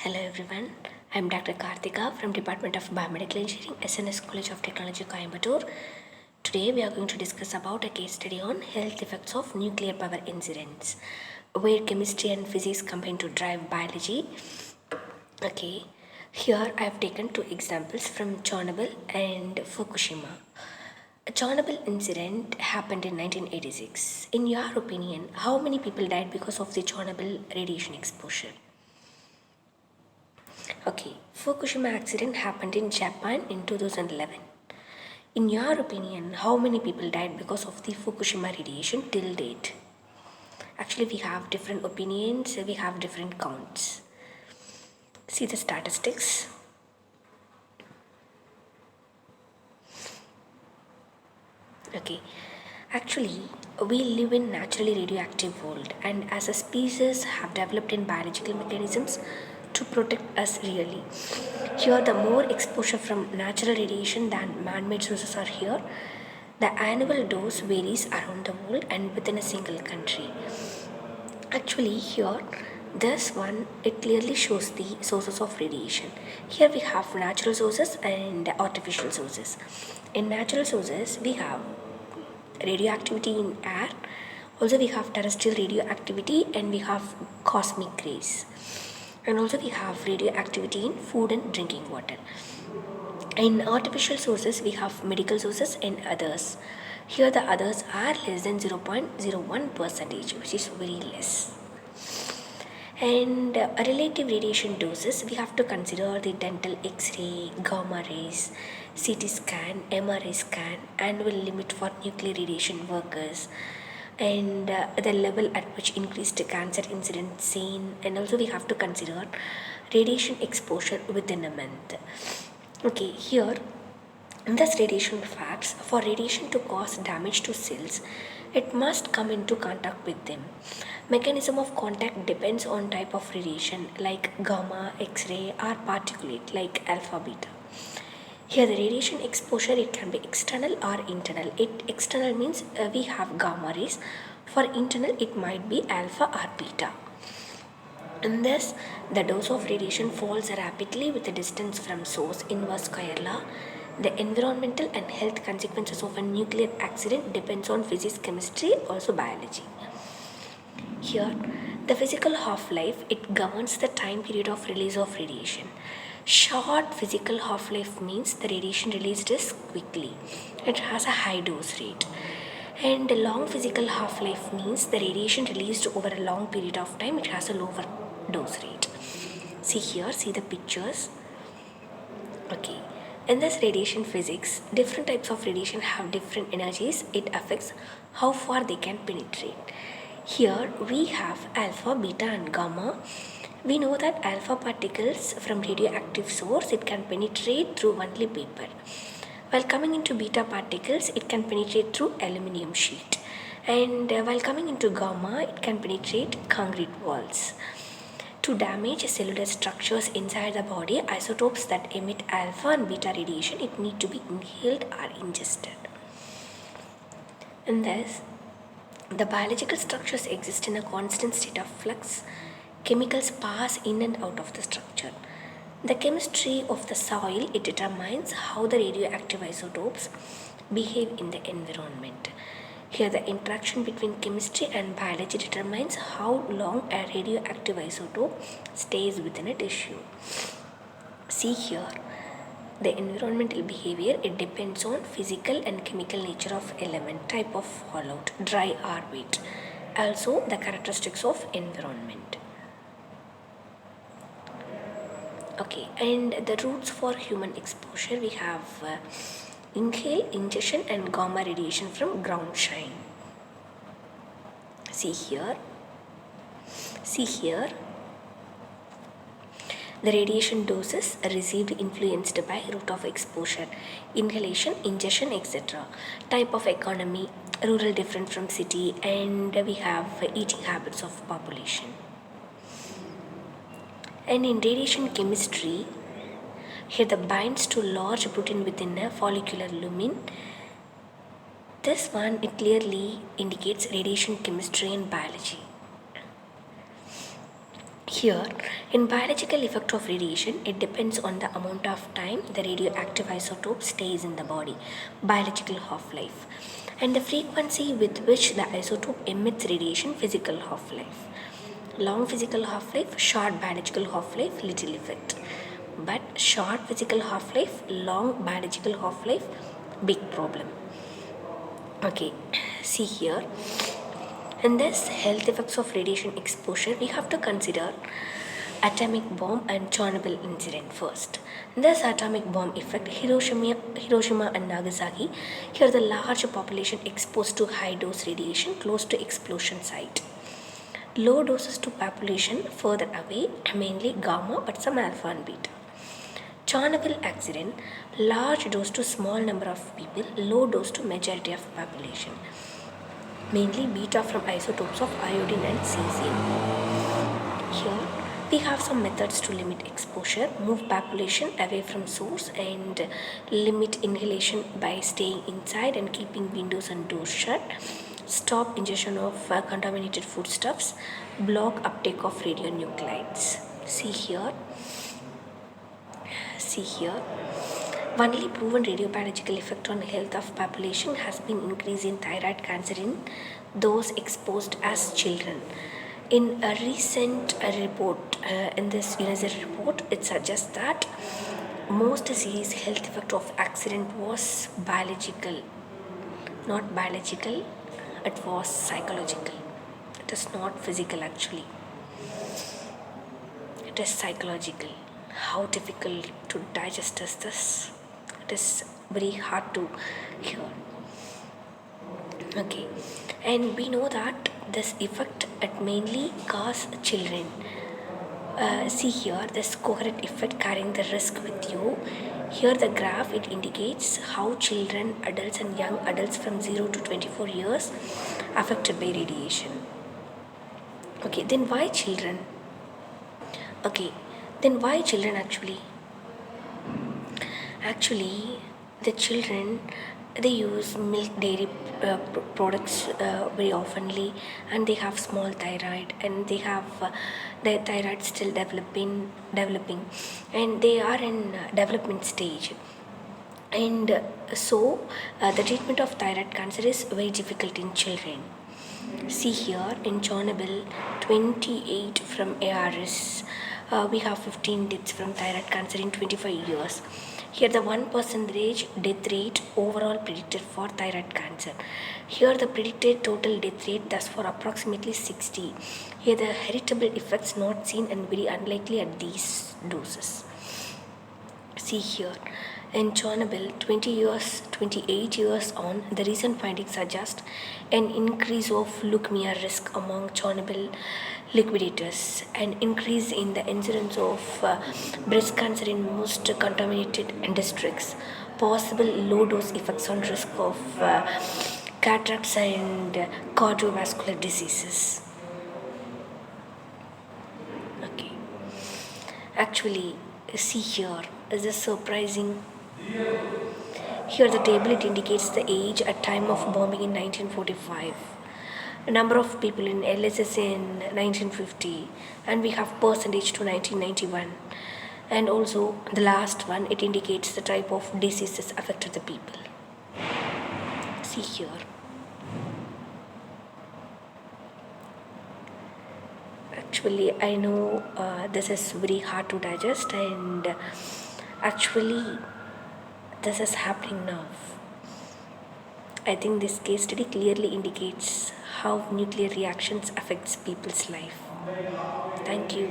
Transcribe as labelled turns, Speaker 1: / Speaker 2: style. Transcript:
Speaker 1: Hello everyone, I am Dr. Karthika from Department of Biomedical Engineering, SNS College of Technology, Coimbatore. Today we are going to discuss about a case study on health effects of nuclear power incidents, where chemistry and physics combine to drive biology. Okay, here I have taken two examples from Chernobyl and Fukushima. A Chernobyl incident happened in 1986. In your opinion, how many people died because of the Chernobyl radiation exposure? Okay, Fukushima accident happened in Japan in 2011. In your opinion, how many people died because of the Fukushima radiation till date? Actually, we have different opinions, we have different counts. See the statistics. Okay, actually, we live in naturally radioactive world, and as a species have developed in biological mechanisms to protect us really. Here, the more exposure from natural radiation than man-made sources are here. The annual dose varies around the world and within a single country. Actually, here, this one, it clearly shows the sources of radiation. Here we have natural sources and artificial sources. In natural sources, we have radioactivity in air, also we have terrestrial radioactivity, and we have cosmic rays. And also we have radioactivity in food and drinking water. In artificial sources, we have medical sources and others. Here, the others are less than 0.01 percentage, which is very less. And relative radiation doses, we have to consider the dental X-ray, gamma rays, CT scan, MRI scan, annual limit for nuclear radiation workers, and the level at which increased cancer incidence seen, and also we have to consider radiation exposure within a month. Okay, here thus radiation facts, for radiation to cause damage to cells, it must come into contact with them. Mechanism of contact depends on type of radiation like gamma, X-ray or particulate like alpha beta. Here the radiation exposure, it can be external or internal. External means we have gamma rays. For internal it might be alpha or beta. In this, the dose of radiation falls rapidly with the distance from source, inverse square law. The environmental and health consequences of a nuclear accident depends on physics, chemistry, also biology. Here, the physical half-life, it governs the time period of release of radiation. Short physical half-life means the radiation released is quickly. It has a high dose rate. And long physical half-life means the radiation released over a long period of time, it has a lower dose rate. See here, see the pictures. Okay. In this radiation physics, different types of radiation have different energies. It affects how far they can penetrate. Here we have alpha, beta and gamma. We know that alpha particles from radioactive source, it can penetrate through only paper. While coming into beta particles, it can penetrate through aluminium sheet. And while coming into gamma, it can penetrate concrete walls. To damage cellular structures inside the body, isotopes that emit alpha and beta radiation, it need to be inhaled or ingested. In this, the biological structures exist in a constant state of flux. Chemicals pass in and out of the structure. The chemistry of the soil, it determines how the radioactive isotopes behave in the environment. Here the interaction between chemistry and biology determines how long a radioactive isotope stays within a tissue. See here, the environmental behavior, it depends on physical and chemical nature of element, type of fallout, dry or wet. Also the characteristics of environment. Okay, and the routes for human exposure, we have inhale, ingestion and gamma radiation from ground shine. See here, the radiation doses received influenced by route of exposure, inhalation, ingestion, etc. Type of economy, rural different from city, and we have eating habits of population. And in radiation chemistry, here the binds to large protein within a follicular lumen. This one, it clearly indicates radiation chemistry and biology. Here Here, in biological effect of radiation, it depends on the amount of time the radioactive isotope stays in the body, biological half-life, and the frequency with which the isotope emits radiation, physical half-life. Long physical half-life, short biological half-life, little effect. But short physical half-life, long biological half-life, big problem. Okay, see here. In this health effects of radiation exposure, we have to consider atomic bomb and Chernobyl incident first. This atomic bomb effect, Hiroshima and Nagasaki, here the large population exposed to high dose radiation close to explosion site. Low doses to population further away, mainly gamma but some alpha and beta. Chernobyl accident, large dose to small number of people, low dose to majority of population, mainly beta from isotopes of iodine and cesium. Here we have some methods to limit exposure, move population away from source and limit inhalation by staying inside and keeping windows and doors shut, stop ingestion of contaminated foodstuffs, block uptake of radionuclides. See here, only proven radiobiological effect on health of population has been increase in thyroid cancer in those exposed as children. In a recent report, in this ionizing report, it suggests that most serious health effect of accident was biological, not biological, it was psychological. It is not physical actually, it is psychological. How difficult to digest is this? It is very hard to hear. Okay, and we know that this effect it mainly cause children. See here this cohort effect carrying the risk with you. Here the graph it indicates how children, adults and young adults from 0 to 24 years affected by radiation. Okay, then why children? Okay, then why children actually? Actually, the children they use milk dairy products very oftenly, and they have small thyroid, and they have their thyroid still developing, and they are in development stage. And the treatment of thyroid cancer is very difficult in children. See here in Chernobyl, 28 from ARS. We have 15 deaths from thyroid cancer in 25 years. Here the 1% death rate overall predicted for thyroid cancer. Here the predicted total death rate thus for approximately 60. Here the heritable effects not seen and very unlikely at these doses. See here, in Chernobyl, 28 years on, the recent findings suggest an increase of leukemia risk among Chernobyl liquidators, an increase in the incidence of breast cancer in most contaminated districts, possible low dose effects on risk of cataracts and cardiovascular diseases. Okay, actually, see here is a surprising. Here the table it indicates the age at time of bombing in 1945, a number of people in LSS in 1950, and we have percentage to 1991. And also the last one it indicates the type of diseases affected the people. See here. Actually, I know this is very hard to digest, and actually, this is happening now. I think this case study clearly indicates how nuclear reactions affects people's life. Thank you.